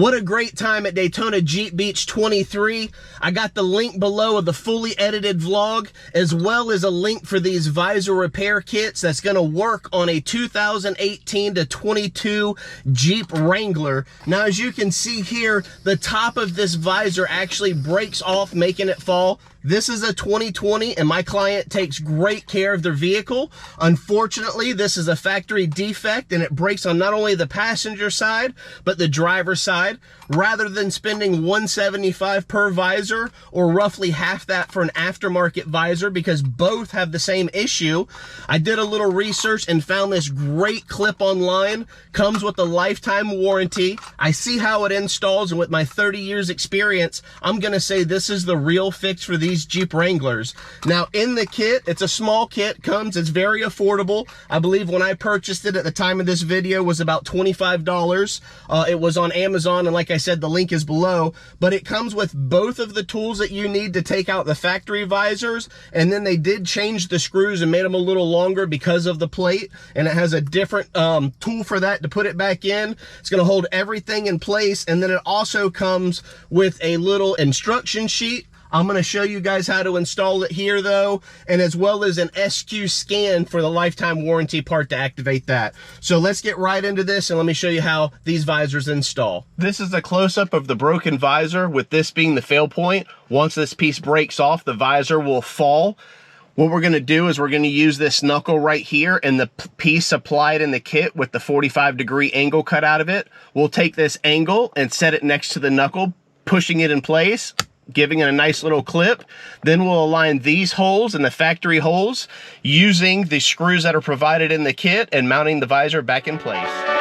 What a great time at Daytona Jeep Beach 23. I got the link below of the fully edited vlog, as well as a link for these visor repair kits that's gonna work on a 2018 to 22 Jeep Wrangler. Now, as you can see here, the top of this visor actually breaks off, making it fall. This is a 2020 and my client takes great care of their vehicle. Unfortunately, this is a factory defect and it breaks on not only the passenger side, but the driver's side. Rather than spending $175 per visor, or roughly half that for an aftermarket visor, because both have the same issue, I did a little research and found this great clip online. Comes with a lifetime warranty. I see how it installs, and with my 30 years experience, I'm gonna say this is the real fix for these Jeep Wranglers. Now, in the kit, it's a small kit, it's very affordable. I believe when I purchased it at the time of this video was about $25. It was on Amazon, and like I said, the link is below, but it comes with both of the tools that you need to take out the factory visors, and then they did change the screws and made them a little longer because of the plate, and it has a different tool for that to put it back in. It's going to hold everything in place, and then it also comes with a little instruction sheet. I'm going to show you guys how to install it here though, and as well as an SQ scan for the lifetime warranty part to activate that. So let's get right into this and let me show you how these visors install. This is a close-up of the broken visor, with this being the fail point. Once this piece breaks off, the visor will fall. What we're going to do is we're going to use this knuckle right here and the piece supplied in the kit with the 45-degree angle cut out of it. We'll take this angle and set it next to the knuckle, pushing it in place, giving it a nice little clip. Then we'll align these holes and the factory holes using the screws that are provided in the kit and mounting the visor back in place.